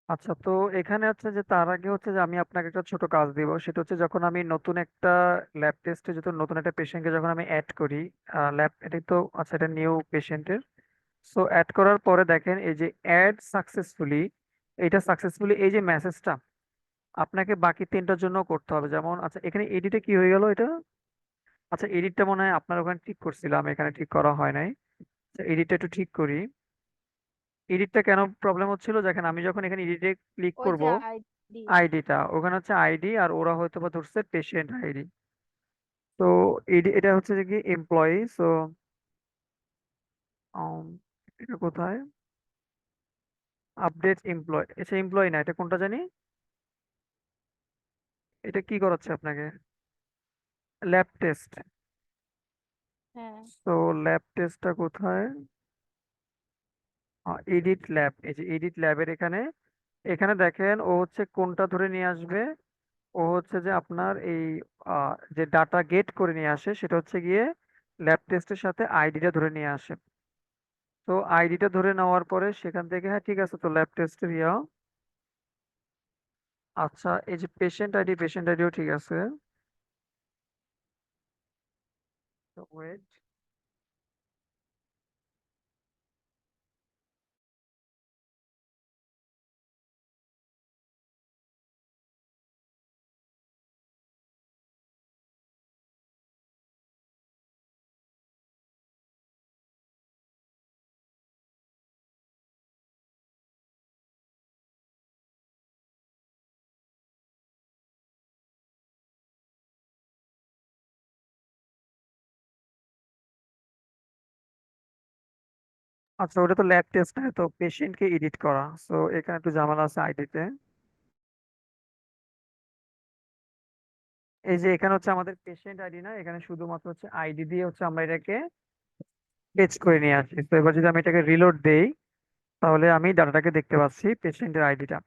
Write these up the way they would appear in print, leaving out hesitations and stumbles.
আচ্ছা, তো এখানে হচ্ছে যে তার আগে হচ্ছে যে আমি আপনাকে একটা ছোট কাজ দিব। সেটা হচ্ছে যখন আমি নতুন একটা ল্যাব টেস্টে যখন নতুন একটা পেশেন্টকে যখন আমি অ্যাড করি ল্যাব, এটাই তো আচ্ছা, এটা নিউ পেশেন্টের। সো অ্যাড করার পরে দেখেন এই যে অ্যাড সাকসেসফুলি, এটা সাকসেসফুলি এই যে মেসেজটা আপনাকে বাকি তিনটার জন্য করতে হবে। যেমন আচ্ছা, এখানে এডিটে কি হয়ে গেল এটা? আচ্ছা, এডিটটা মনে হয় আপনার ওখানে ঠিক করছিলাম, এখানে ঠিক করা হয় নাই। এডিটটা একটু ঠিক করি। এডিটটা কেন প্রবলেম হচ্ছিল, দেখেন আমি যখন এখানে এডিটে ক্লিক ওই করব, যে আইডি। আইডিটা ওখানে হচ্ছে আইডি, আর ওরা হয়তো বা ধরছে পেশেন্ট আইডি। তো এটা হচ্ছে যে কি এমপ্লয়ি। সো এটা কোথায়? আপডেট এমপ্লয়, আচ্ছা এমপ্লয়ি না, এটা কোনটা জানি? এটা কি করাচ্ছে আপনাকে? Lab test. হ্যাঁ। তো ল্যাব টেস্টটা কোথায়? এডিট ল্যাব, এই যে এডিট ল্যাবের এখানে, এখানে দেখেন ও হচ্ছে কোনটা ধরে নিয়ে আসবে। ও হচ্ছে যে আপনার এই যে ডাটা গেট করে নিয়ে আসে, সেটা হচ্ছে গিয়ে ল্যাব টেস্টের সাথে আইডিটা ধরে নিয়ে আসে। তো আইডিটা ধরে নেওয়ার পরে সেখান থেকে, হ্যাঁ ঠিক আছে, তো ল্যাব টেস্টের আচ্ছা, এই যে পেশেন্ট আইডিও ঠিক আছে। তো ওয়েট, আচ্ছা ওটা তো ল্যাব টেস্ট না, তো পেশেন্টকে এডিট করা। সো এখানে একটু ঝামেলা আছে আইডিতে। এই যে এখানে হচ্ছে আমাদের পেশেন্ট আইডি না, এখানে শুধুমাত্র হচ্ছে আইডি দিয়ে হচ্ছে আমরা এটাকে পেজ করে নিয়ে আসি। তো এবার যদি আমি এটাকে রিলোড দেই, তাহলে আমি ডাটাটাকে দেখতে পাচ্ছি, পেশেন্টের আইডিটা।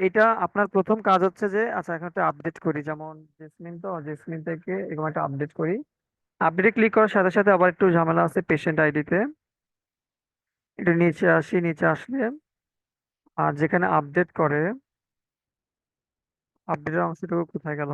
এটা আপনার প্রথম কাজ হচ্ছে যে, আচ্ছা এখন একটা আপডেট করি, যেমন জেসমিন, তো জেসমিন থেকে এরকম একটা আপডেট করি। আপডেটে ক্লিক করার সাথে সাথে আবার একটু ঝামেলা আছে পেশেন্ট আইডিতে। একটু নিচে আসি, নিচে আসলে আর যেখানে আপডেট করে, আপডেটের অংশটুকু কোথায় গেল?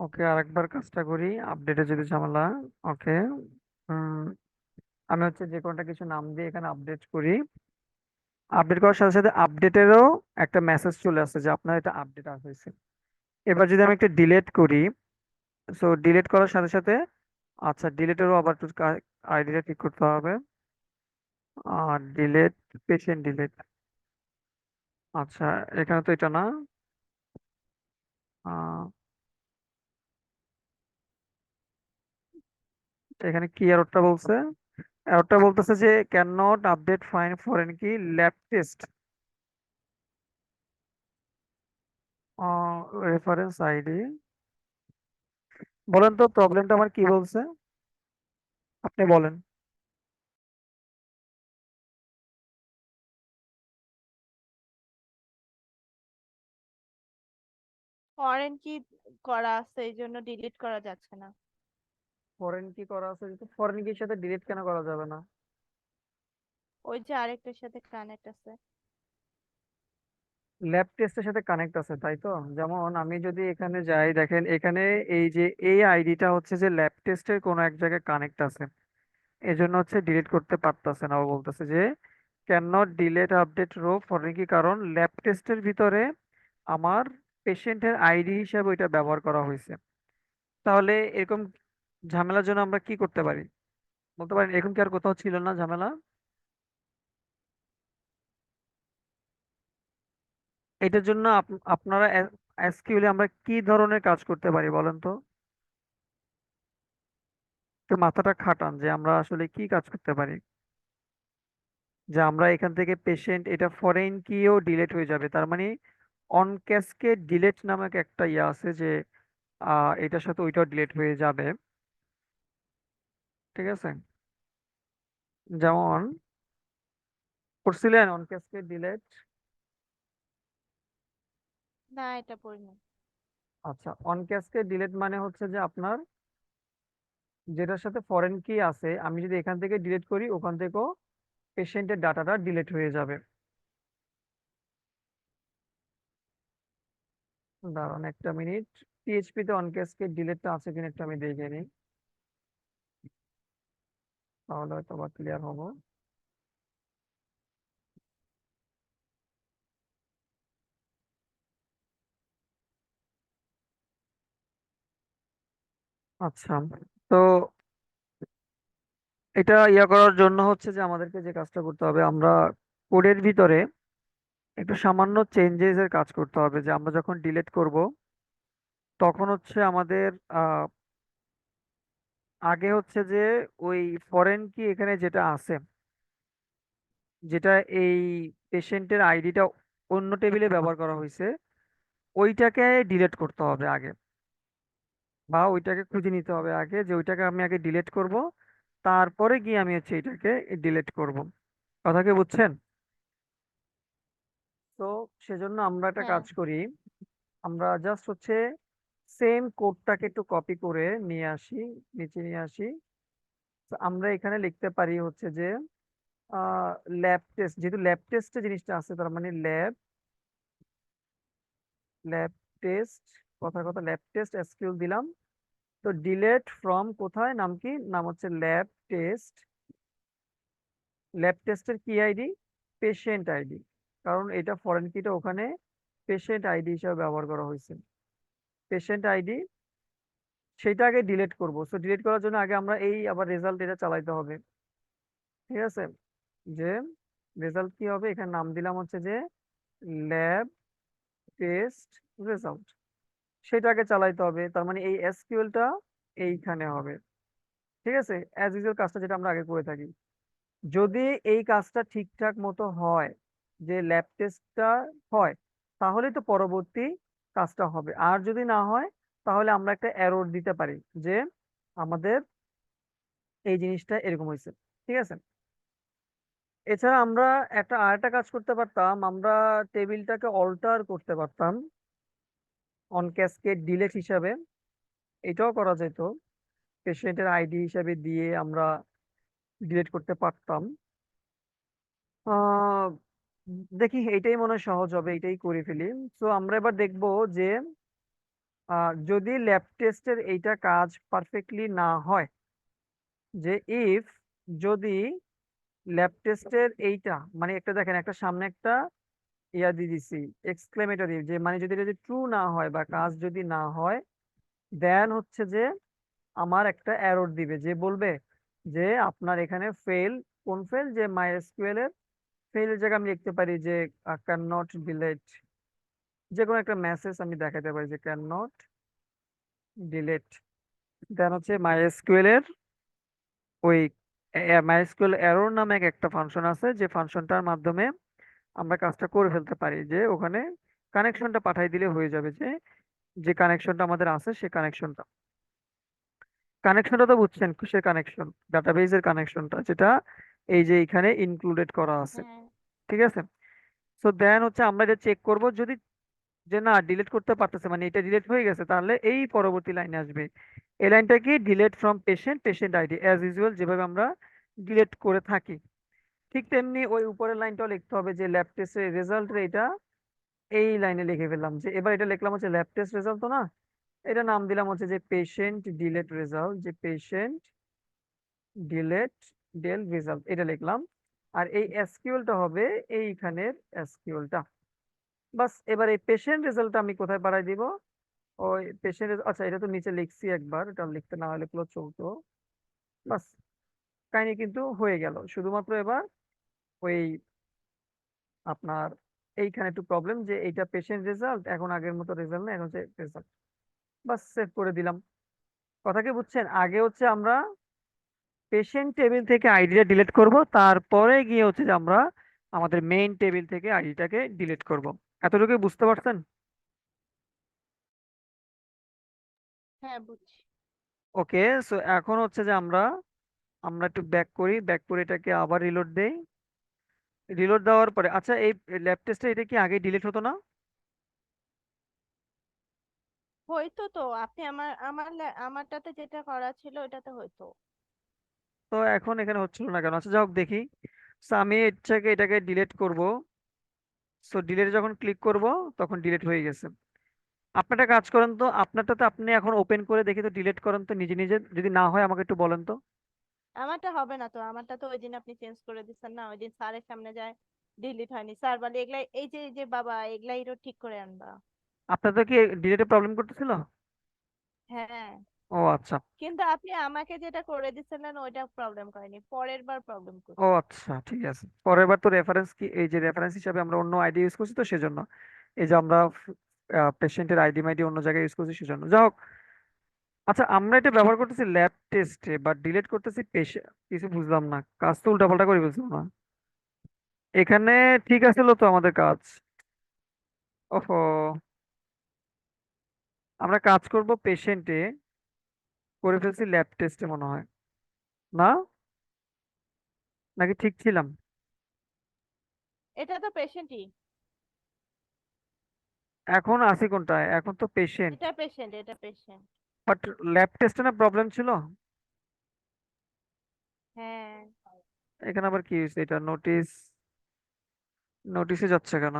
ওকে, আরেকবার কাজটা করি, আপডেটে যদি ঝামেলা। ওকে, আমি হচ্ছে যে কোনটা কিছু নাম দিয়ে এখানে আপডেট করি। আপডেট করার সাথে সাথে আপডেটেরও একটা মেসেজ চলে আসছে যে আপনার এটা আপডেট হয়েছে। এবার যদি আমি একটা ডিলেট করি, সো ডিলিট করার সাথে সাথে, আচ্ছা ডিলিটেরও আবার একটু আইডিটা ঠিক করতে হবে। আর ডিলেট, পেশেন্ট ডিলেট। আচ্ছা, এখানে তো এটা না। আহ, এখানে কি এররটা বলছে? এররটা বলতেছে যে can not update fine foreign কি ল্যাব টেস্ট রেফারেন্স আইডি। বলেন তো প্রবলেমটা আমার কি বলছে, আপনি বলেন। ফরেন কি করা আছে, এই জন্য ডিলিট করা যাচ্ছে না। ফরেন কি করা আছে, ফরেন কির সাথে ডিলিট কেন করা যাবে না? ওই যে আরেকটার সাথে কানেক্ট আছে। ল্যাব টেস্টের সাথে কানেক্ট আছে, তাই তো? যেমন আমি যদি এখানে যাই, দেখেন এখানে এই যে এই আইডিটা হচ্ছে যে ল্যাব টেস্টের কোনো এক জায়গায় কানেক্ট আছে, এজন্য হচ্ছে ডিলিট করতে পারতেছে না। ও বলতেছে যে can not delete update row foreign key, কারণ ল্যাব টেস্টের ভিতরে আমার পেশেন্টের আইডি হিসেবে ওইটা ব্যবহার করা হয়েছে। তাহলে এরকম ঝামেলার জন্য আমরা কি করতে পারি বলতে পারেন? এরকম কি আর কোথাও ছিল না ঝামেলা? এটার জন্য আপনারা এসকিউএল আমরা কি ধরনের কাজ করতে পারি বলেন তো? একটু মাথাটা খাটান যে আমরা আসলে কি কাজ করতে পারি, যে আমরা এখান থেকে পেশেন্ট এটা ফরেন কিও ডিলেট হয়ে যাবে, তার মানে অন ক্যাসকেড ডিলেট নামক একটা ইয়ে আছে যে এটার সাথে ওইটাও ডিলেট হয়ে যাবে। ঠিক আছে? যেমন করছিলেন অন ক্যাসকেড ডিলেট। না, এটা পড়িনি। আচ্ছা, অন ক্যাসকেড ডিলেট মানে হচ্ছে যে আপনার যেটার সাথে ফরেন কি আছে, আমি যদি এখান থেকে ডিলিট করি ওখান থেকেও পেশেন্টের ডাটাটা ডিলিট হয়ে যাবে। দাঁড়ান একটা মিনিট, পিএইচপি তে অন ক্যাসকেড ডিলিটটা আছে কিনা একটু আমি দেখে নিই, তাহলে হয়তো বা ক্লিয়ার হবো। আচ্ছা, তো এটা ইয়া করার জন্য হচ্ছে যে আমাদেরকে যে কাজটা করতে হবে, আমরা কোডের ভিতরে একটু সামান্য চেঞ্জেস এর কাজ করতে হবে। যে আমরা যখন ডিলিট করব তখন হচ্ছে আমাদের আগে হচ্ছে যে ওই ফরেন কি এখানে যেটা আছে, যেটা এই পেশেন্টের আইডিটা অন্য টেবিলে ব্যবহার করা হয়েছে, ওইটাকে ডিলিট করতে হবে আগে, বা ওইটাকে খুঁজে নিতে হবে আগে, যে ওইটাকে আমি আগে ডিলিট করব, তারপরে গিয়ে আমি হচ্ছে এটাকে ডিলিট করব। কথা কি বুঝছেন? তো সেজন্য আমরা একটা হ্যাঁ। কাজ করি, আমরা জাস্ট হচ্ছে সেম কোডটাকে একটু কপি করে নিয়ে আসি, নিচে নিয়ে আসি। তো আমরা এখানে লিখতে পারি হচ্ছে যে ল্যাব টেস্ট, যেহেতু ল্যাব টেস্টে জিনিসটা আছে, তার মানে ল্যাব ল্যাব টেস্ট, কথার কথা ল্যাব টেস্ট এসকিউএল দিলাম। তো ডিলেট ফ্রম কোথায়, নাম কি, নাম হচ্ছে ল্যাব টেস্ট। ল্যাব টেস্টের কি আইডি, পেশেন্ট আইডি, কারণ এটা ফরেন কিটা ওখানে পেশেন্ট আইডি হিসেবে ব্যবহার করা হয়েছে। পেশেন্ট আইডি, সেটা আগে ডিলিট করব। সো ডিলিট করার জন্য আগে আমরা এই আবার রেজাল্ট এটা চালাইতে হবে। ঠিক আছে, যে রেজাল্ট কি হবে, এখানে নাম দিলাম হচ্ছে যে ল্যাব টেস্ট রেজাল্ট, সেটাকে চালাইতে হবে। তার মানে এই এসকিউএলটা এইখানে হবে। ঠিক আছে, অ্যাজ ইউজুয়াল কাজটা যেটা আমরা আগে করে থাকি। যদি এই কাজটা ঠিকঠাক মতো হয়, যে ল্যাব টেস্টটা হয়, তাহলে তো পরবর্তী কাজটা হবে। আর যদি না হয়, তাহলে আমরা একটা এরর দিতে পারি যে আমাদের এই জিনিসটা এরকম হয়েছে। ঠিক আছে, এছাড়া আমরা একটা আরেকটা কাজ করতে পারতাম, আমরা টেবিলটাকে অল্টার করতে পারতাম অন ক্যাসকেড ডিলেট হিসাবে। এটাও করা যেত, পেশেন্টের আইডি হিসাবে দিয়ে আমরা ডিলিট করতে পারতাম। আহ দেখি এটাই মনে হয় সহজ হবে, এটাই করে ফেলি। তো আমরা এবার দেখবো যে যদি ল্যাব টেস্টের এইটা কাজ পারফেক্টলি না হয়, যে ইফ যদি ল্যাব টেস্টের এইটা মানে একটা দেখেন, একটা সামনে একটা ইয়া দিয়ে দিছি এক্সক্লেমেটরি, যে মানে যদি এটা যদি ট্রু না হয় বা কাজ যদি না হয়, দেন হচ্ছে যে আমার একটা এরর দিবে, যে বলবে যে আপনার এখানে ফেল। কোন ফেল, যে মাইএসকিউএল এর ফেলের জায়গায় আমি লিখতে পারি যে ক্যান নট ডিলেট, যে কোনো একটা মেসেজ আমি দেখাতে পারি যে ক্যান নট ডিলেট। দেন হচ্ছে মাইএসকিউএল এর ওই মাইএসকিউএল এরর নামে একটা ফাংশন আছে, যে ফাংশনটার মাধ্যমে আমরা কাজটা করে ফেলতে পারি, যে ওখানে কানেকশনটা পাঠাই দিলে হয়ে যাবে, যে যে কানেকশনটা আমাদের আছে সে কানেকশনটা। কানেকশনটা তো বুঝছেন, কিসের কানেকশন, ডাটাবেজের কানেকশনটা, যেটা এই যে এখানে ইনক্লুডেড করা আছে। হ্যাঁ। ঠিক আছে, সো দেন হচ্ছে আমরা এটা চেক করব, যদি যে না ডিলিট করতে পারতেছে, মানে এটা ডিলিট হয়ে গেছে, তাহলে এই পরবর্তী লাইনে আসবে। এই লাইনটা কি, delete from patient patient ID, as usual যেভাবে আমরা ডিলিট করে থাকি। ঠিক তেমনি ওই উপরের লাইনটাও লিখতে হবে, যে ল্যাব টেস্টের রেজাল্ট এটা এই লাইনে লিখে ফেললাম, যে এবার এটা লিখলাম হচ্ছে ল্যাব টেস্ট রেজাল্ট, তো না, এটা নাম দিলাম হচ্ছে যে পেশেন্ট ডিলেট রেজাল্ট, যে পেশেন্ট ডিলেট ডেল রেজাল্ট, এটা লিখলাম। আর এই এসকিউএলটা হবে এইখানের এসকিউএলটা। বাস, এবার এই পেশেন্ট রেজাল্টটা আমি কোথায় পাঠাই দিব, ওই পেশেন্ট, আচ্ছা এটা তো নিচে লিখছি একবার, এটা লিখতে না হলে পুরো চলতো। বাস, কাহিনী কিন্তু হয়ে গেল। শুধুমাত্র এবার ওই আপনার এইখানে একটু প্রবলেম, যে এইটা পেশেন্ট রেজাল্ট, এখন আগের মতো রেজাল্ট না, এখন হচ্ছে রেজাল্ট। বাস, সেভ করে দিলাম। কথা কি বুঝছেন? আগে হচ্ছে আমরা পেশেন্ট টেবিল থেকে আইডিটা ডিলিট করব, তারপরে গিয়ে হচ্ছে যে আমরা আমাদের মেইন টেবিল থেকে আইডিটাকে ডিলিট করব। এতটুকু বুঝতে পারছেন? হ্যাঁ, বুঝছি। ওকে, সো এখন হচ্ছে যে আমরা আমরা একটু ব্যাক করি, ব্যাক করে এটাকে আবার রিলোড দেই। রিলোড দেওয়ার পরে আচ্ছা এই ল্যাব টেস্টে এটা কি আগে ডিলিট হতো না? হয়তো তো, আপনি আমারটাতে যেটা করা ছিল ওটাতে হয়তো। তো এখন এখানে হচ্ছিল না কেন? আচ্ছা যাই হোক দেখি। So, আমি এটাকে ডিলিট করব। সো ডিলিট যখন ক্লিক করব তখন ডিলিট হয়ে গেছে। আপনারটা কাজ করেন তো, আপনারটাতে আপনি এখন ওপেন করে দেখি তো, ডিলিট করেন তো নিজে নিজে, যদি না হয় আমাকে একটু বলেন তো। আমারটা হবে না তো, আমারটা তো ওই দিন আপনি চেঞ্জ করে দিচ্ছেন না, ওই দিন স্যারের সামনে যায় ডিলিট হয়নি, স্যার বলে এগুলাই, এই যে বাবা এগুলাই ঠিক করে আনবা। আপনার তো কি ডিলিটে প্রবলেম করতেছিল? হ্যাঁ, ও আচ্ছা। কিন্তু আপনি আমাকে যেটা করে দিচ্ছিলেন ওইটা প্রবলেম করেনি, পরের বার প্রবলেম ও করছে। আচ্ছা ঠিক আছে, পরের বার তো রেফারেন্স কি, এই যে রেফারেন্স হিসাবে আমরা অন্য আইডি ইউজ করছি তো সেজন্য, এই যে আমরা পেশেন্টের আইডি মাইডি অন্য জায়গায় ইউজ করছি সেজন্য। যাই হোক, আচ্ছা আমরা এটা ব্যবহার করতেছি ল্যাব টেস্টে বা ডিলিট করতেছি পেশেন্ট, কিছু বুঝলাম না, কাজ তো উল্টাপাল্টা করে ফেলছিলাম না এখানে। ঠিক আছিল তো আমাদের কাজ? ওহো, আমরা কাজ করব পেশেন্টে, করে ফেলছি ল্যাব টেস্টে মনে হয়, না? নাকি ঠিক ছিলাম? এটা তো পেশেন্টই। এখন আছি কোনটায়? এখন তো পেশেন্ট, এটা পেশেন্ট, এটা পেশেন্ট। বাট ল্যাব টেস্টে না প্রবলেম ছিল। হ্যাঁ, এখানে আবার কি হয়েছে? এটা নোটিশ, নোটিশে যাচ্ছে কেন?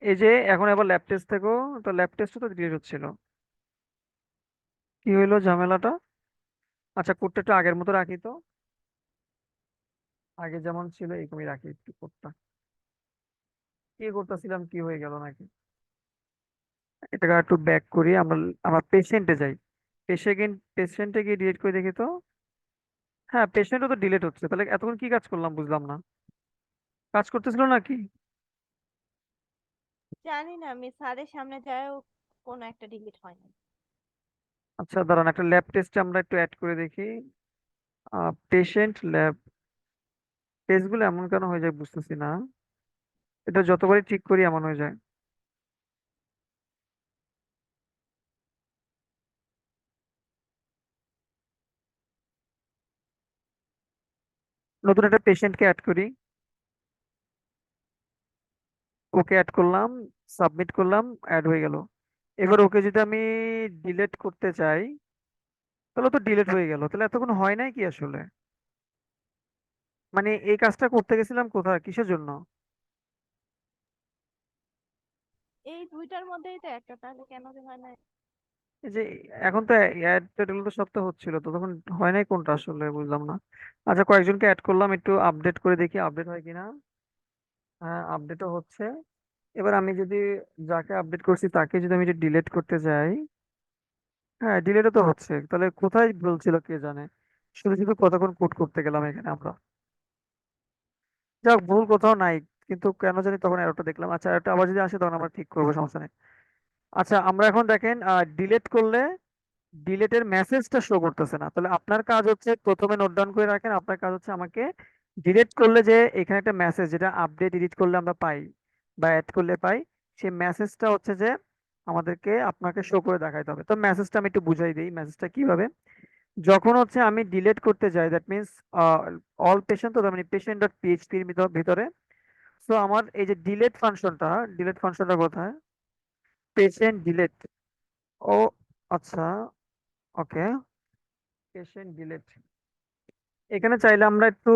এই যে এখন আবার ল্যাব টেস্ট থেকেও, তো ল্যাব টেস্টও তো ডিলিট হচ্ছিল, কি হইলো ঝামেলাটা? আচ্ছা কোডটা একটু আগের মতো রাখি তো, আগে যেমন ছিল এরকমই রাখি একটু কোডটা। কি করতেছিলাম, কি হয়ে গেল নাকি? এটাকে একটু ব্যাক করি, আমরা আমরা পেশেন্টে যাই। পেশেন্টে গিয়ে ডিলিট করে দেখি তো। হ্যাঁ, পেশেন্টও তো ডিলিট হচ্ছে, তাহলে এতক্ষণ কি কাজ করলাম বুঝলাম না, কাজ করতেছিল নাকি? জানি না, আমি স্যারের সামনে যায়ও কোনো একটা ডিলিট হয়নি। আচ্ছা দাঁড়ান, একটা ল্যাব টেস্টে আমরা একটু অ্যাড করে দেখি। পেশেন্ট ল্যাব টেস্টগুলো এমন কেন হয়ে যায় বুঝতেছি না, এটা যতবারই ঠিক করি এমন হয়ে যায়। নতুন একটা পেশেন্টকে অ্যাড করি, ওকে অ্যাড করলাম, সাবমিট করলাম, অ্যাড হয়ে গেল। এবার ওকে যদি আমি ডিলিট করতে চাই, তাহলে তো ডিলিট হয়ে গেল, তাহলে এতক্ষণ হয় নাই কি আসলে? মানে এই কাজটা করতে গেছিলাম কোথায়, কিসের জন্য? এই দুইটার মধ্যেই তো একটা, তাহলে কেন যে হয় না? এই যে এখন তো অ্যাড এগুলো তো সব তো হচ্ছিল, তো তখন হয় নাই কোনটা আসলে বুঝলাম না। আচ্ছা কয়েকজনকে অ্যাড করলাম, একটু আপডেট করে দেখি আপডেট হয় কিনা। হ্যাঁ আপডেটও হচ্ছে। এবার আমি যদি যাকে আপডেট করছি তাকে যদি আমি ডিলিট করতে যাই, হ্যাঁ ডিলিটও তো হচ্ছে, তাহলে কোথায় বলছিল কে জানে, শুধু শুধু কতক্ষণ কোড করতে গেলাম এখানে আমরা। যাক ভুল কোথাও নাই, কিন্তু কেন জানি তখন এররটা দেখলাম। আচ্ছা এটা আবার যদি আসে তখন আমরা ঠিক করবো, সমস্যা নেই। আচ্ছা আমরা এখন দেখেন ডিলিট করলে ডিলেটের মেসেজটা শো করতেছে না, তাহলে আপনার কাজ হচ্ছে প্রথমে নোট ডাউন করে রাখেন, আপনার কাজ হচ্ছে আমাকে ডিলিট করলে যে এখানে একটা মেসেজ, যেটা আপডেট এডিট করলে আমরা পাই বা অ্যাড করলে পাই, সেই মেসেজটা হচ্ছে যে আমাদেরকে আপনাকে শো করে দেখাইতে হবে। তো মেসেজটা আমি একটু বুঝাই দিই, মেসেজটা কিভাবে। যখন হচ্ছে আমি ডিলিট করতে যাই, দ্যাট মিনস অল পেশেন্ট, তো তার মানে পেশেন্ট ডট পিএইচপির ভিতরে, তো আমার এই যে ডিলিট ফাংশনটা কোথায়? Patient delete. ও আচ্ছা, ওকে, পেশেন্ট ডিলিট। এখানে চাইলে আমরা একটু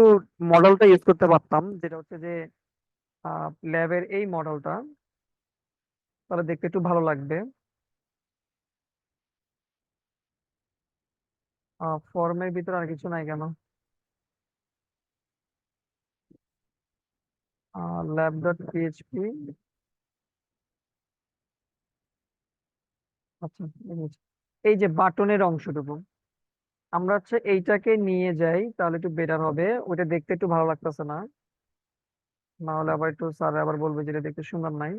মডেলটা ইউজ করতে পারতাম, যেটা হচ্ছে যে ল্যাবের এই মডেলটা, তাহলে দেখতে একটু ভালো লাগবে। ফর্মের ভিতরে আর কিছু নাই কেন? ল্যাব ডট পিএইচপি, আচ্ছা বুঝেছি। এই যে বাটনের অংশটুকু আমরা হচ্ছে এইটাকে নিয়ে যাই, তাহলে একটু বেটার হবে, ওইটা দেখতে একটু ভালো লাগতেছে না, না হলে আবার একটু স্যার আবার বলবে যেটা দেখতে সুন্দর নাই।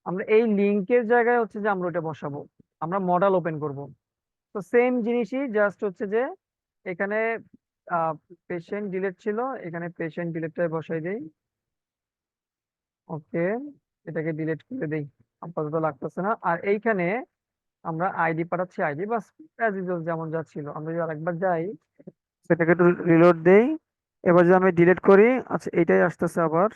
আমরা এই লিংকের জায়গায় হচ্ছে যে আমরা ওটা বসাবো, আমরা মডেল ওপেন করব। তো সেম জিনিসই, জাস্ট হচ্ছে যে এখানে পেশেন্ট ডিলিট ছিল, এখানে পেশেন্ট ডিলিটটাই বসাই দেই। ওকে, এটাকে ডিলিট করে দেই, আপাতত লাগতেছে না। আর এইখানে আমরা আইডি পাঠাচ্ছি, আইডি বাস অ্যাজ ইউজুয়াল যেমন যা ছিল। আমরা যদি আরেকবার যাই, সেটাকে একটু রিলোড দেই। এবার যদি আমি ডিলিট করি, আচ্ছা এটাই আসতেছে আবার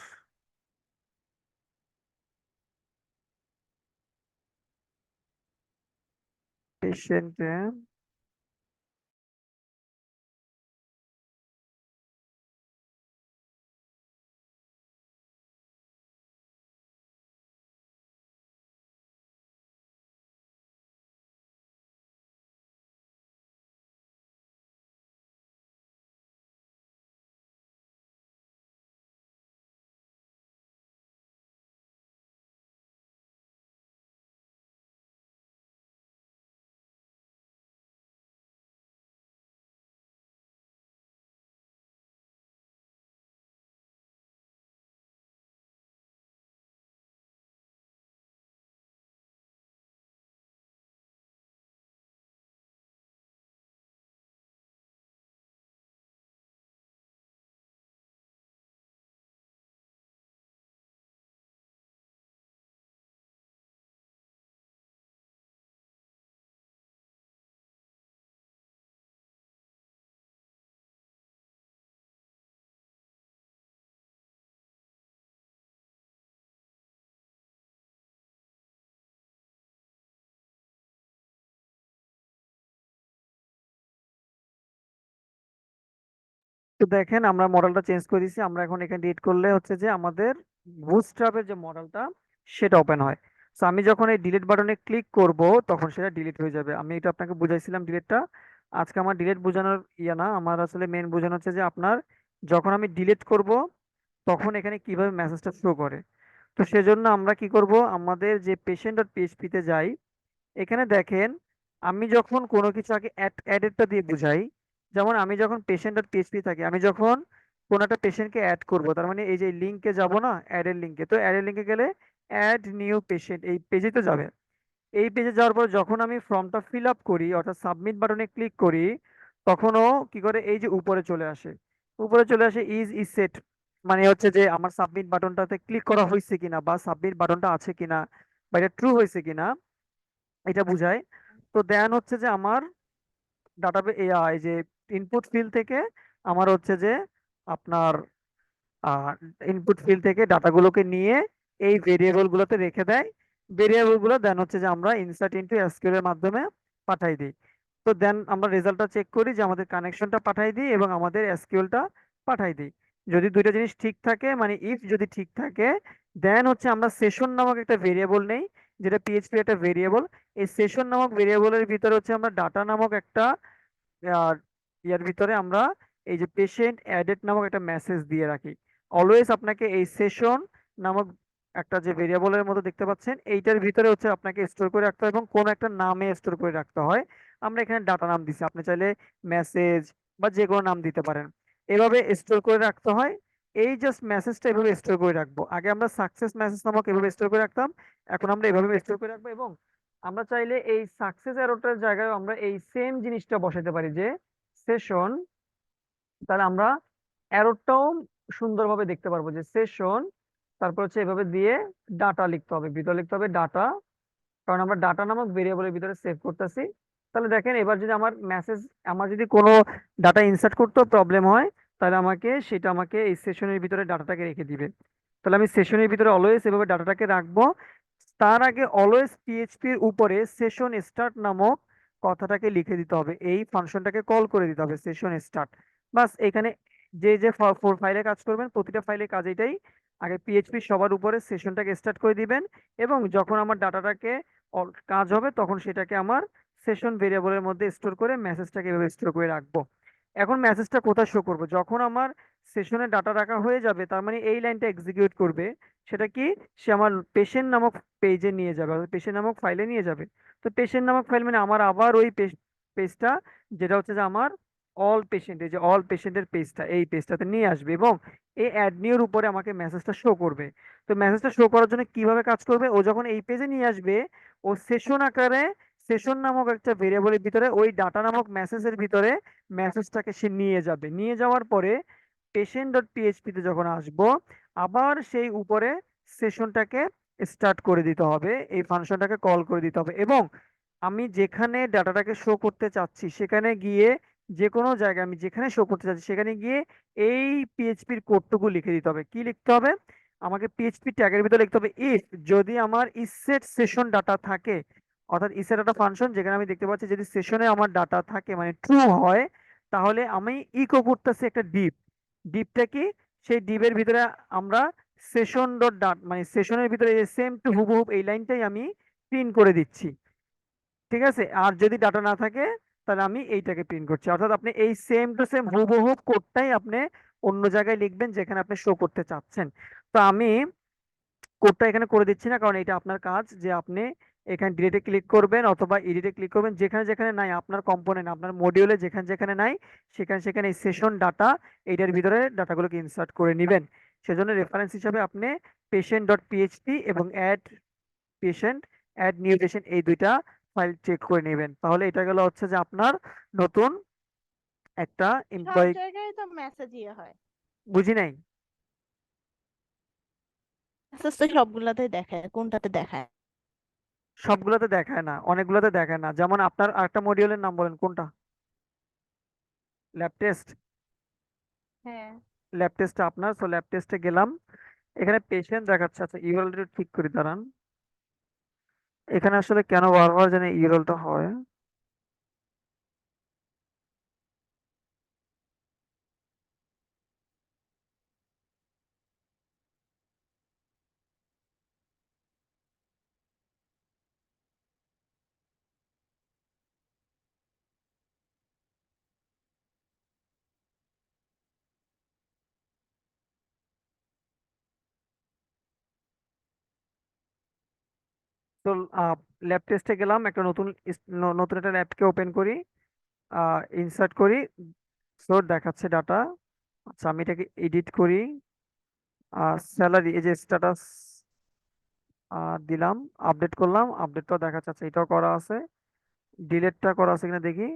পেশেন্টে। তো দেখেন আমরা মডেলটা চেঞ্জ করে দিয়েছি। আমরা এখন এখানে ডিলিট করলে হচ্ছে যে আমাদের বুটস্ট্র্যাপের যে মডেলটা সেটা ওপেন হয়। তো আমি যখন এই ডিলিট বাটনে ক্লিক করব, তখন সেটা ডিলিট হয়ে যাবে। আমি এটা আপনাকে বুঝাইছিলাম ডিলিটটা। আজকে আমার ডিলিট বোঝানোর ইয়ে না, আমার আসলে মেন বোঝানো হচ্ছে যে আপনার যখন আমি ডিলিট করব তখন এখানে কিভাবে মেসেজটা শো করে। তো সেজন্য আমরা কি করব, আমাদের যে পেশেন্ট ডট পিএইচপি তে যাই। এখানে দেখেন, আমি যখন কোনো কিছু আগে অ্যাডেডটা দিয়ে বুঝাই, যেমন আমি যখন পেশেন্ট ডট পিএইচপি থাকি, আমি যখন কোনো একটা পেশেন্টকে অ্যাড করব, তার মানে এই যে লিঙ্কে যাব না, অ্যাডের লিঙ্কে, তো অ্যাডের লিঙ্কে গেলে অ্যাড নিউ পেশেন্ট এই পেজে তো যাবে। এই পেজে যাওয়ার পর যখন আমি ফর্মটা ফিল আপ করি, অর্থাৎ সাবমিট বাটনে ক্লিক করি, তখনও কি করে, এই যে উপরে চলে আসে, উপরে চলে আসে ইজ সেট, মানে হচ্ছে যে আমার সাবমিট বাটনটাতে ক্লিক করা হয়েছে কিনা, বা সাবমিট বাটনটা আছে কিনা, বা এটা ট্রু হয়েছে কিনা, এটা বুঝায়। তো দেন হচ্ছে যে আমার ডাটাবে এই যে ইনপুট ফিল্ড থেকে আমার হচ্ছে যে আপনার ইনপুট ফিল্ড থেকে ডাটাগুলোকে নিয়ে এই ভেরিয়েবল গুলোতে রেখে দেয়। ভেরিয়েবল গুলো দেন হচ্ছে যে আমরা ইনসার্ট ইনটু এসকিউএল এর মাধ্যমে পাঠাই দিই। তো দেন আমরা রেজাল্টটা চেক করি যে আমাদের কানেকশনটা পাঠাই দিই এবং আমাদের এসকিউএলটা পাঠাই দিই। যদি দুইটা জিনিস ঠিক থাকে, মানে ইফ যদি ঠিক থাকে, দেন হচ্ছে আমরা সেশন নামক একটা ভেরিয়েবল নেই, যেটা পিএইচপি একটা ভেরিয়েবল। এই সেশন নামক ভেরিয়েবলের ভিতরে হচ্ছে আমরা ডাটা নামক একটা আর ইয়ার ভিতরে আমরা এই যে পেশেন্ট অ্যাডেড নামক একটা মেসেজ দিয়ে রাখি। অলওয়েজ আপনাকে এই সেশন নামক একটা যে ভেরিয়েবলের মতো দেখতে পাচ্ছেন, এইটার ভিতরে হচ্ছে আপনাকে স্টোর করে রাখতে হয় এবং কোন একটা নামে স্টোর করে রাখতে হয়। আমরা এখানে ডাটা নাম দিছি, আপনি চাইলে মেসেজ বা যে কোনো নাম দিতে পারেন। এভাবে স্টোর করে রাখতে হয়। এই জাস্ট মেসেজটা এভাবে স্টোর করে রাখবো। আগে আমরা সাকসেস মেসেজ নামক এভাবে স্টোর করে রাখতাম, এখন আমরা এভাবে স্টোর করে রাখবো। এবং আমরা চাইলে এই সাকসেস অ্যারোটার জায়গায় আমরা এই সেম জিনিসটা বসাতে পারি, যে সেশন, তাহলে আমরা অ্যারোটাও সুন্দরভাবে দেখতে পারবো যে সেশন, তারপর হচ্ছে এভাবে দিয়ে ডাটা লিখতে হবে, ভিতরে লিখতে হবে ডাটা, কারণ আমরা ডাটা নামক ভেরিয়েবলের ভিতরে সেভ করতেছি। তাহলে দেখেন এবার যদি আমার মেসেজ, আমার যদি কোনো ডাটা ইনসার্ট করতেও প্রবলেম হয়, তাহলে সেটা আমাকে এই সেশনের ভিতরে ডাটাটাকে রেখে দিবে। তাহলে আমি সেশনের ভিতরে অলওয়েজ এভাবে ডাটাটাকে রাখবো। তার আগে অলওয়েজ পিএইচপির উপরে সেশন স্টার্ট নামক কথাটাকে লিখে দিতে হবে, এই ফাংশনটাকে কল করে দিতে হবে সেশন স্টার্ট। বাস এখানে যে যে ফোর ফাইলে কাজ করবেন, প্রতিটা ফাইলে কাজ এটাই। আগে পিএইচপি সবার উপরে সেশনটাকে স্টার্ট করে দিবেন, এবং যখন আমার ডাটাটাকে কাজ হবে তখন সেটাকে আমার সেশন ভেরিয়েবলের মধ্যে স্টোর করে মেসেজটাকে এভাবে স্টোর করে রাখবো। এখন মেসেজটা কোথায় শো করবো, যখন আমার সেশনে ডাটা রাখা হয়ে যাবে, তার মানে এই লাইনটা এক্সিকিউট করবে। সেটা কি, সে আমার পেশেন্ট নামক পেজে নিয়ে যাবে, পেশেন্ট নামক ফাইলে নিয়ে যাবে। তো পেশেন্ট নামক ফাইল মানে আমার আবার ওই পেজটা, যেটা হচ্ছে যে আমার অল পেশেন্ট, এই যে অল পেশেন্টের পেজটা, এই পেজটাতে নিয়ে আসবে এবং এই অ্যাড নিউর উপরে আমাকে মেসেজটা শো করবে। তো মেসেজটা শো করার জন্য কিভাবে কাজ করবে, ও যখন এই পেজে নিয়ে আসবে, ও সেশন আকারে সেশন নামক একটা ভেরিয়েবলের ভিতরে ওই ডাটা নামক মেসেজের ভিতরে মেসেজটাকে সে নিয়ে যাবে। নিয়ে যাওয়ার পরে পেশেন্ট ডট পিএইচপি তে যখন আসবো, আবার সেই উপরে সেশনটাকে স্টার্ট করে দিতে হবে, এই ফাংশনটাকে কল করে দিতে হবে। এবং আমি যেখানে ডাটাটাকে শো করতে চাচ্ছি সেখানে গিয়ে, যে কোনো জায়গায় আমি যেখানে শো করতে চাচ্ছি সেখানে গিয়ে এই পিএইচপির কোডটুকু লিখে দিতে হবে। কি লিখতে হবে? আমাকে পিএইচপি ট্যাগের ভিতরে লিখতে হবে ইফ, যদি আমার ইসেট সেশন ডাটা থাকে, অর্থাৎ ইসেট ডাটা ফাংশন যেখানে আমি দেখতে পাচ্ছি যদি সেশনে আমার ডাটা থাকে মানে ট্রু হয়, তাহলে আমি ইকো করতেছি একটা ডিপ। ডিপটা কি? সেই ডিপের ভিতরে আমরা সেশন ডট ডাট মানে সেশনের ভিতরে সেম টু হুবহুব এই লাইনটাই আমি প্রিন্ট করে দিচ্ছি। ঠিক আছে, আর যদি ডাটা না থাকে তাহলে আমি এইটাকে প্রিন্ট করছি। অর্থাৎ আপনি এই সেম টু সেম হুবহু কোডটাই আপনি অন্য জায়গায় লিখবেন যেখানে আপনি শো করতে চাচ্ছেন। তো আমি কোডটা এখানে করে দিচ্ছি না, কারণ এটা আপনার কাজ যে আপনি এখানে ডিলিটে ক্লিক করবেন অথবা এডিটে ক্লিক করবেন, যেখানে যেখানে নাই আপনার কম্পোনেন্ট আপনার মডিউলে যেখানে যেখানে নাই সেখানে সেখানে এই সেশন ডাটা এইটার ভিতরে ডাটাগুলোকে ইনসার্ট করে নেবেন। সেজন্য রেফারেন্স হিসাবে আপনি পেশেন্ট ডট পিএইচপি এবং add patient, add new patient এই দুইটা ফাইল চেক করে নেবেন। তাহলে এটা গেল হচ্ছে যে আপনার নতুন একটা সব এমপ্লয়ি। জায়গায় তো মেসেজ ইয়ে হয়। বুঝি নাই। মেসেজ তো সবগুলাতে দেখায়, কোনটাতে দেখায়? সবগুলোতে দেখায় না, অনেকগুলোতে দেখায় না। যেমন আপনার আরেকটা মডিউলের নাম বলেন কোনটা? Lab test. হ্যাঁ। ল্যাব টেস্টে আপনার, সো ল্যাব টেস্টে গেলাম, এখানে পেশেন্ট দেখাচ্ছে। আচ্ছা ইউরোলটা ঠিক করে দাঁড়ান, এখানে আসলে কেন বারবার জানি ইউরোলটা হয়। তো ল্যাব টেস্টে গেলাম, একটা নতুন নতুন একটা ল্যাবকে ওপেন করি, ইনসার্ট করি, সো দেখাচ্ছে ডাটা। আচ্ছা আমি এটাকে এডিট করি, স্যালারি এই যে স্ট্যাটাস দিলাম, আপডেট করলাম, আপডেটটাও দেখা যাচ্ছে, এটাও করা আছে। ডিলেটটা করা আছে কিনা দেখি।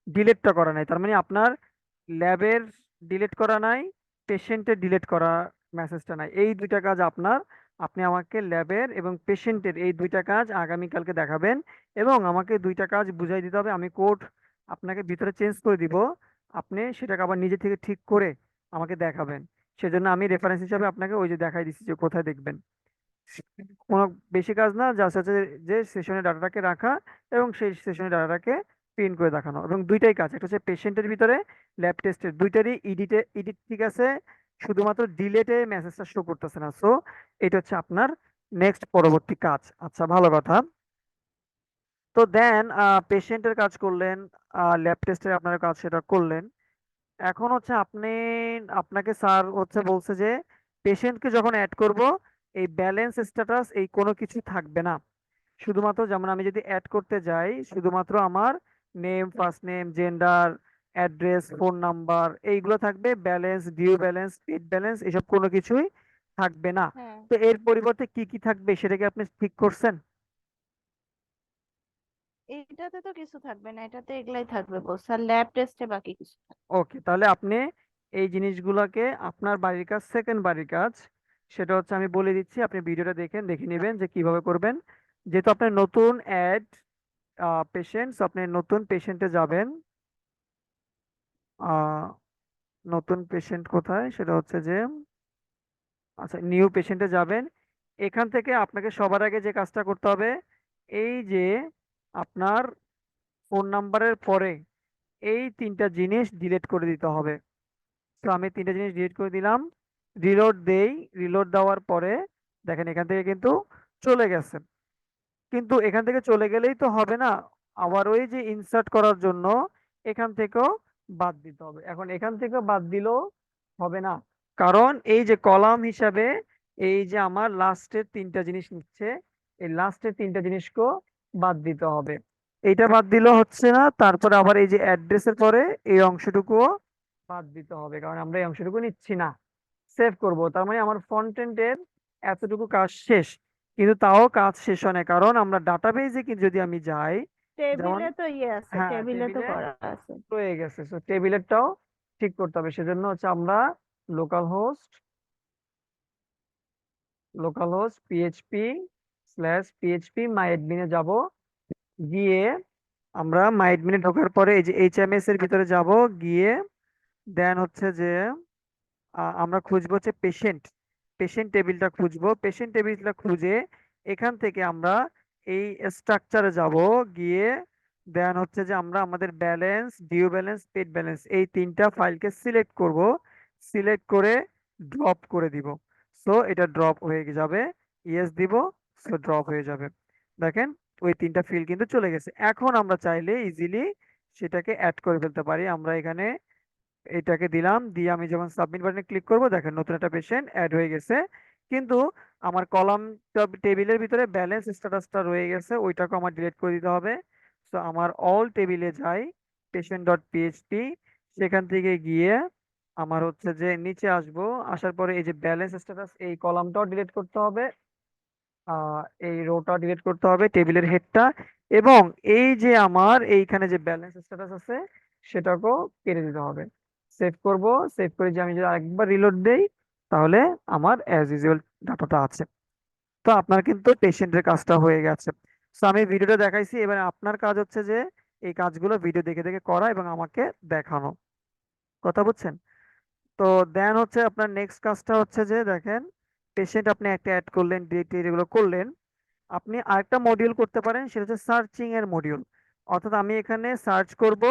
ডিলেটটা করা নাই, তার মানে আপনার ল্যাবের ডিলিট করা নাই, পেশেন্টের ডিলিট করা মেসেজটা নাই, এই দুইটা কাজ আপনার। আপনি আমাকে ল্যাবের এবং পেশেন্টের এই দুইটা কাজ আগামীকালকে দেখাবেন, এবং আমাকে দুইটা কাজ বুঝাই দিতে হবে। আমি কোড আপনাকে ভিতরে চেঞ্জ করে দিব, আপনি সেটাকে আবার নিজে থেকে ঠিক করে আমাকে দেখাবেন। সেজন্য আমি রেফারেন্স হিসাবে আপনাকে ওই যে দেখাই দিচ্ছি যে কোথায় দেখবেন। কোনো বেশি কাজ না, জাস্ট হচ্ছে যে সেশনের ডাটাটাকে রাখা এবং সেই সেশনের ডাটাটাকে প্রিন্ট করে দেখানো, এবং দুইটাই কাজ। একটা হচ্ছে পেশেন্টের ভিতরে, ল্যাব টেস্টের, দুইটারই এডিট ঠিক আছে, শুধুমাত্র ডিলেটে মেসেজটা শো করতেছে না। সো এটা হচ্ছে আপনার নেক্সট পরবর্তী কাজ। আচ্ছা ভালো কথা। তো দেন পেশেন্টের কাজ করলেন, ল্যাব টেস্টের আপনার কাজ সেটা করলেন। এখন হচ্ছে আপনি, আপনাকে স্যার হচ্ছে বলছে যে পেশেন্টকে যখন অ্যাড করব এই ব্যালেন্স স্ট্যাটাস এই কোনো কিছু থাকবে না। শুধুমাত্র যেমন আমি যদি অ্যাড করতে যাই শুধুমাত্র আমার name, first name, gender, address, phone number এইগুলো থাকবে, balance, due balance, paid balance এসব কোনো কিছুই থাকবে না। হ্যাঁ, তো এর পরিবর্তে কি কি থাকবে সেটা কি আপনি ঠিক করছেন? এটাতে তো কিছু থাকবে না, এটাতে এগুলাই থাকবে বস, আর ল্যাব টেস্টে বাকি কিছু থাকবে। ওকে, তাহলে আপনি এই জিনিসগুলোকে, আপনার বাড়ির কাজ, সেকেন্ড বাড়ির কাজ সেটা হচ্ছে আমি বলে দিচ্ছি, আপনি ভিডিওটা দেখে নেবেন যে কিভাবে করবেন। যেহেতু আপনার নতুন অ্যাড পেশেন্টস, আপনি নতুন পেশেন্টে যাবেন। আহ, নতুন পেশেন্ট কোথায় সেটা হচ্ছে যে, আচ্ছা নিউ পেশেন্টে যাবেন। এখান থেকে আপনাকে সবার আগে যে কাজটা করতে হবে, এই যে আপনার ফোন নাম্বারের পরে এই তিনটা জিনিস ডিলিট করে দিতে হবে। তো আমি তিনটা জিনিস ডিলিট করে দিলাম, রিলোড দেই, রিলোড দেওয়ার পরে দেখেন এখান থেকে কিন্তু চলে গেছে। কিন্তু এখান থেকে চলে গেলেই তো হবে না, আবার ওই যে ইনসার্ট করার জন্য এখান থেকেও বাদ দিতে হবে। এখন এখান থেকে বাদ দিলেও হবে না, কারণ এই যে কলাম হিসাবে এই যে আমার লাস্টের তিনটা জিনিস নিচ্ছে, এই লাস্টের তিনটা জিনিসকেও বাদ দিতে হবে। এইটা বাদ দিলেও হচ্ছে না, তারপরে আবার এই যে অ্যাড্রেসের পরে এই অংশটুকুও বাদ দিতে হবে, কারণ আমরা এই অংশটুকু নিচ্ছি না। সেভ করব, তার মানে আমার ফ্রন্ট এন্ডের এতটুকু কাজ শেষ। কিন্তু তাও কাজ শেষ হয় না, কারণ আমরা ডাটাবেজে কি যদি আমি যাই, যেমন টেবিলে তো ইয়ে আছে, হ্যাঁ টেবিলে তো টেবিলে করা আছে। রয়ে গেছে, তো টেবিলেরটাও ঠিক করতে হবে। সেজন্য হচ্ছে আমরা লোকাল হোস্ট, পিএইচপি /PHP মাই অ্যাডমিনে যাব, গিয়ে আমরা মাই অ্যাডমিনে ঢোকার পরে এই যে এইচএমএস এর ভিতরে যাব, গিয়ে দেন হচ্ছে যে আমরা খুঁজবো হচ্ছে পেশেন্ট, পেশেন্ট টেবিলটা খুঁজবো। পেশেন্ট টেবিলটা খুঁজে এখান থেকে আমরা এই স্ট্রাকচারে যাব, গিয়ে দেন হচ্ছে যে আমরা আমাদের balance, due balance, paid balance এই তিনটা ফাইলকে সিলেক্ট করব। সিলেক্ট করে ড্রপ করে দিব। সো এটা ড্রপ হয়ে যাবে, ইয়েস দিব, সো ড্রপ হয়ে যাবে। দেখেন ওই তিনটা ফিল কিন্তু চলে গেছে। এখন আমরা চাইলে ইজিলি সেটাকে অ্যাড করে ফেলতে পারি। আমরা এখানে এটাকে দিলাম, দিয়ে আমি যখন সাবমিট বাটনে ক্লিক করব, দেখেন নতুন একটা পেশেন্ট অ্যাড হয়ে গেছে। কিন্তু আমার কলাম টেবিলের ভিতরে ব্যালেন্স স্ট্যাটাসটা রয়ে গেছে, ওইটাকে আমার ডিলিট করে দিতে হবে। তো আমার অল টেবিলে যাই, পেশেন্ট ডট পিএইচপি, সেখান থেকে গিয়ে আমার হচ্ছে যে নিচে আসবো, আসার পরে এই যে ব্যালেন্স স্ট্যাটাস এই কলামটাও ডিলিট করতে হবে, এই রোটা ডিলিট করতে হবে, টেবিলের হেডটা, এবং এই যে আমার এইখানে যে ব্যালেন্স স্ট্যাটাস আছে সেটাকেও কেটে দিতে হবে। সেভ করব, সেভ করে যে আমি যদি আরেকবার রিলোড দেই, তাহলে আমার অ্যাজ ইউজুয়াল ডাটাটা আছে। তো আপনার কিন্তু পেশেন্টের কাজটা হয়ে গেছে। তো আমি ভিডিওটা দেখাইছি, এবার আপনার কাজ হচ্ছে যে এই কাজগুলো ভিডিও দেখে দেখে করা এবং আমাকে দেখানো। কথা বুঝছেন? তো দেন হচ্ছে আপনার নেক্সট কাজটা হচ্ছে যে দেখেন, পেশেন্ট আপনি একটা অ্যাড করলেন, ডেট এগুলো করলেন, আপনি আরেকটা মডিউল করতে পারেন, সেটা হচ্ছে সার্চিং এর মডিউল। অর্থাৎ আমি এখানে সার্চ করব,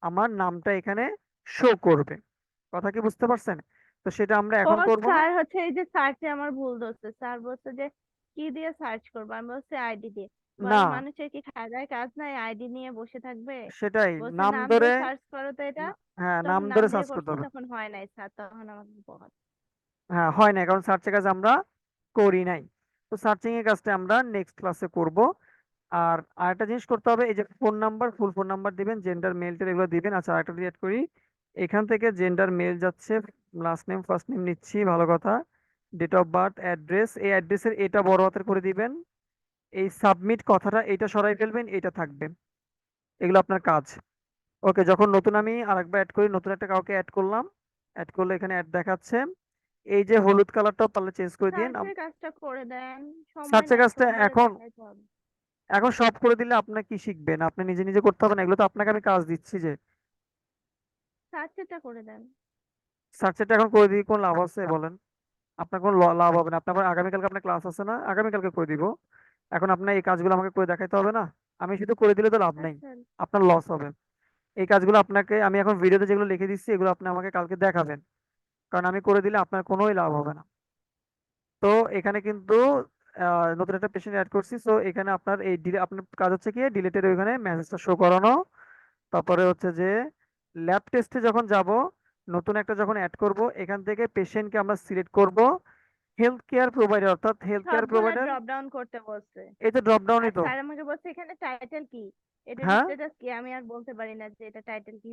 আমার নামটা এখানে শো করবে। কথা কি বুঝতে পারছেন? তো সেটা আমরা ও এখন করব না। স্যার হচ্ছে এই যে সার্চে আমার ভুল ধরছে, স্যার বলছে যে কি দিয়ে সার্চ করবো, আমি বলছি আইডি দিয়ে। না, মানুষের কি খাজায় কাজ নাই, আইডি নিয়ে বসে থাকবে? সেটাই বলছে নাম নাম ধরে। দিয়ে সার্চ করো তো এটা। হ্যাঁ, নাম তখন নাম ধরে দিয়ে সার্চ করতে করছি, হবে। তখন হয় নাই স্যার, তখন আমাকে বহাল। হ্যাঁ, হয় না, কারণ সার্চের কাজ আমরা করি নাই। তো সার্চিং এর কাজটা আমরা নেক্সট ক্লাসে করব। আর আরেকটা জিনিস করতে হবে, এই যে ফোন নাম্বার, ফুল ফোন নাম্বার দিবেন, জেন্ডার, মেল টেল এগুলো দিবেন। আচ্ছা, আরেকটা ডিলিট করি, এখান থেকে জেন্ডার মেল যাচ্ছে, লাস্ট নেম ফার্স্ট নেম নিচ্ছি, ভালো কথা। ডেট অফ বার্থ, অ্যাড্রেস, এই অ্যাড্রেসের এটা বড় হাতের করে দিবেন। এই সাবমিট কথাটা এটা সরাই ফেলবেন, এটা থাকবে। এগুলো আপনার কাজ। ওকে, যখন নতুন আমি আরেকবার অ্যাড করি, নতুন একটা কাউকে অ্যাড করলাম, অ্যাড করলে এখানে অ্যাড দেখাচ্ছে। এই যে হলুদ কালারটাও পারলে চেঞ্জ করে দিন। সার্চের কাজটা করে দেন, সময় সার্চের কাজটা নষ্ট করে এখন দেখাইতে হবে। এখন সব করে দিলে আপনার কি শিখবেন? আপনি নিজে নিজে করতে হবে না, এগুলো তো আপনাকে আমি কাজ দিচ্ছি যে। সার্চেরটা করে দেন। সার্চেরটা এখন করে দিয়ে কোন লাভ আছে বলেন? আপনার কোনো লাভ হবে না। আপনার আবার আগামীকালকে আপনার ক্লাস আছে না, আগামীকালকে করে দিব। এখন আপনার এই কাজগুলো আমাকে করে দেখাইতে হবে না। আমি শুধু করে দিলে তো লাভ নেই, আচ্ছা। আপনার লস হবে। এই কাজগুলো আপনাকে আমি এখন ভিডিওতে যেগুলো লিখে দিচ্ছি, এগুলো আপনি আমাকে কালকে দেখাবেন, কারণ আমি করে দিলে আপনার কোনোই লাভ হবে না। তো এখানে কিন্তু নতুন একটা পেশেন্ট অ্যাড করছি। সো এখানে আপনার এই আপনার কাজ হচ্ছে কি, ডিলেটের ওইখানে মেসেজটা শো করানো। তারপরে হচ্ছে যে ল্যাব টেস্টে যখন যাব, নতুন একটা যখন অ্যাড করব, এখান থেকে পেশেন্টকে আমরা সিলেক্ট করব, হেলথ কেয়ার প্রোভাইডার, অর্থাৎ হেলথ কেয়ার সবগুলা প্রোভাইডার। ড্রপ ডাউন করতে বলছে। এই তো ড্রপ আর ডাউনই তো। স্যার আমাকে বলছে এখানে টাইটেল কি, এটার হ্যাঁ, স্ট্যাটাস কি, আমি আর বলতে পারি না যে এটা টাইটেল কি।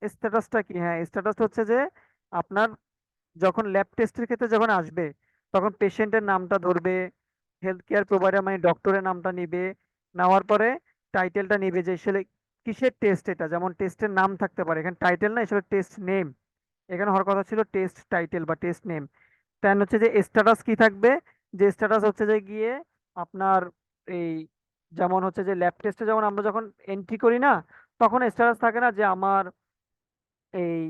স্ট্যাটাসটা কি? হ্যাঁ, স্ট্যাটাস হচ্ছে যে আপনার যখন ল্যাব টেস্টের ক্ষেত্রে যখন আসবে, তখন পেশেন্টের নামটা ধরবে, হেলথ কেয়ার প্রোভাইডার মানে ডক্টরের নামটা নিবে, নেওয়ার পরে টাইটেলটা নিবে যে আসলে কিসের টেস্ট এটা। যেমন টেস্টের নাম থাকতে পারে, এখানে টাইটেল না, আসলে টেস্ট নেম। এখানে হওয়ার কথা ছিল টেস্ট টাইটেল বা টেস্ট নেম। দেন হচ্ছে যে স্ট্যাটাস কি থাকবে, যে স্ট্যাটাস হচ্ছে যে গিয়ে আপনার এই, যেমন হচ্ছে যে ল্যাব টেস্টে যেমন আমরা যখন এন্ট্রি করি না, তখন স্ট্যাটাস থাকে না যে আমার এই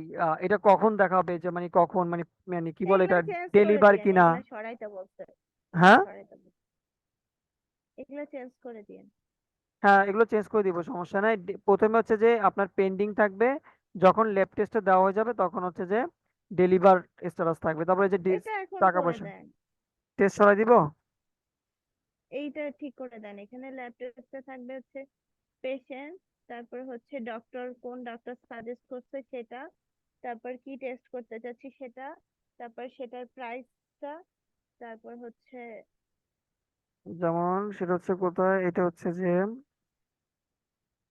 এটা কখন দেখাবে, যে মানে কখন মানে, মানে কি বলে এগুলা এটা, চেঞ্জ করে ডেলিভার দিয়েন, কিনা। এগুলা সরাইতে বলছে, এগুলা হ্যাঁ, সরাইতে বলছে, এগুলা চেঞ্জ করে দিয়েন। হ্যাঁ, এগুলো চেঞ্জ করে দিব, সমস্যা নাই। প্রথমে হচ্ছে যে আপনার পেন্ডিং থাকবে, যখন ল্যাব টেস্টে দেওয়া হয়ে যাবে তখন হচ্ছে যে ডেলিভার স্ট্যাটাস থাকবে। তারপরে যে এটা এখন টাকা করে পয়সা দেন, টেস্ট সরাই দিব। এইটা ঠিক করে দেন। এখানে ল্যাব টেস্টে থাকবে হচ্ছে পেশেন্ট, তারপর হচ্ছে ডক্টর, কোন ডক্টর সাজেস্ট করছে সেটা, তারপর কি টেস্ট করতে চাচ্ছি সেটা, তারপর সেটার প্রাইসটা, তারপর হচ্ছে যেমন সেটা হচ্ছে কোথায়, এটা হচ্ছে যে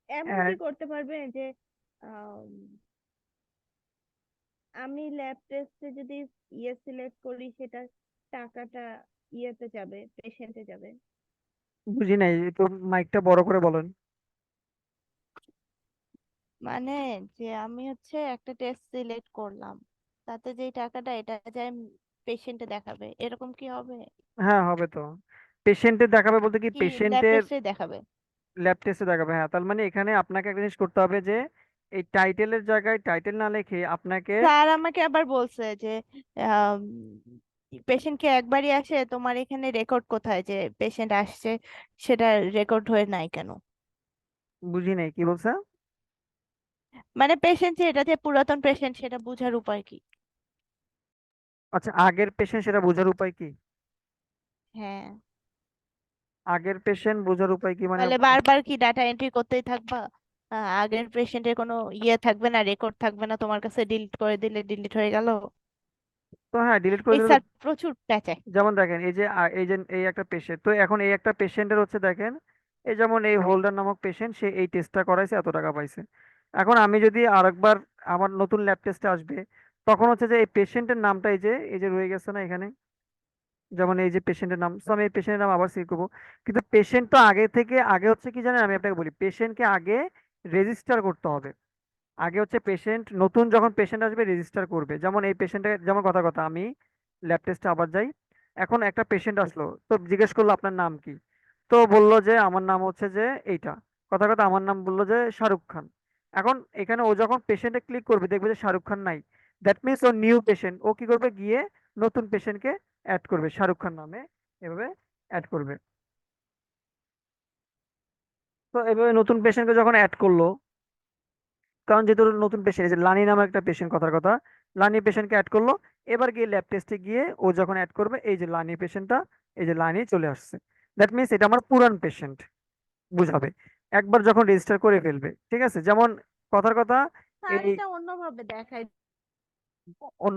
এমন কি add- করতে পারবে যে আম, আমি ল্যাব টেস্টে যদি সিলেক্ট করি, সেটা টাকাটা ইয়েতে যাবে, পেশেন্টে যাবে। বুঝি নাই, একটু মাইকটা বড় করে বলেন। মানে যে আমি হচ্ছে একটা টেস্ট সিলেক্ট করলাম, তাতে যেই টাকাটা এটা যায় পেশেন্টে দেখাবে, এরকম কি হবে? হ্যাঁ, হবে তো। পেশেন্টের দেখাবে বলতে কি, কি ল্যাব পেশেন্টের, টেস্টে দেখাবে? ল্যাব টেস্টে দেখাবে, হ্যাঁ। তার মানে এখানে আপনাকে একটা জিনিস করতে হবে যে এই টাইটেলের জায়গায় টাইটেল না লিখে আপনাকে, স্যার আমাকে আবার বলছে যে পেশেন্টকে একবারই আসে, তোমার এখানে রেকর্ড কোথায় যে পেশেন্ট আসছে, সেটা রেকর্ড হয়ে নাই কেন? বুঝি নাই কি বলছে। মানে পেশেন্ট যে এটা যে পুরাতন পেশেন্ট সেটা বোঝার উপায় কি? আচ্ছা, আগের পেশেন্ট সেটা বোঝার উপায় কি? হ্যাঁ। আগের পেশেন্ট বোঝার উপায় কি মানে? তাহলে বারবার কি ডাটা এন্ট্রি করতেই থাকবা? আগের পেশেন্টের কোনো ইয়ে থাকবে না, রেকর্ড থাকবে না, তোমার কাছে ডিলিট করে দিলে ডিলিট হয়ে গেল। তো হ্যাঁ, ডিলিট করে এই দিলে তো, স্যার প্রচুর প্যাচায়। যেমন দেখেন এই যে এই একটা পেশেন্ট, তো এখন এই একটা পেশেন্টের হচ্ছে দেখেন, এই যেমন এই হোল্ডার নামক পেশেন্ট, সে এই টেস্টটা করাইছে, এত টাকা পাইছে। এখন আমি যদি আরেকবার আমার নতুন ল্যাব টেস্টে আসবে, তখন হচ্ছে যে এই পেশেন্টের নামটা এই যে রয়ে গেছে না এখানে, যেমন এই যে পেশেন্টের নাম, তো আমি এই পেশেন্টের নাম আবার সিলেক্ট করবো। কিন্তু পেশেন্ট তো আগে থেকে, আগে হচ্ছে কি জানেন, আমি আপনাকে বলি, পেশেন্টকে আগে রেজিস্টার করতে হবে। আগে হচ্ছে পেশেন্ট, নতুন যখন পেশেন্ট আসবে রেজিস্টার করবে। যেমন এই পেশেন্টের, যেমন কথা কথা আমি ল্যাব টেস্টে আবার যাই, এখন একটা পেশেন্ট আসলো, তো জিজ্ঞেস করলো আপনার নাম কি, তো বললো যে আমার নাম হচ্ছে যে এইটা, কথা কথা আমার নাম বললো যে শাহরুখ খান। এখন এখানে ও যখন পেশেন্টে ক্লিক করবে দেখবে যে শাহরুখ খান নাই, দ্যাট মিনস ও নিউ পেশেন্ট, ও কি করবে, গিয়ে নতুন পেশেন্টকে অ্যাড করবে শাহরুখ খান নামে, এভাবে অ্যাড করবে। তো এভাবে নতুন পেশেন্টকে যখন অ্যাড করলো, কারণ যেহেতু ওর নতুন পেশেন্ট, এই যে লানি নামে একটা পেশেন্ট, কথার কথা লানি পেশেন্টকে অ্যাড করলো, এবার গিয়ে ল্যাব টেস্টে গিয়ে ও যখন অ্যাড করবে, এই যে লানি পেশেন্টটা, এই যে লানি চলে আসছে, দ্যাট মিনস এটা আমার পুরান পেশেন্ট বুঝাবে, একবার যখন রেজিস্টার করে ফেলবে। ঠিক আছে, যেমন কথার কথা স্যার এই এটা অন্যভাবে দেখায়। অন্য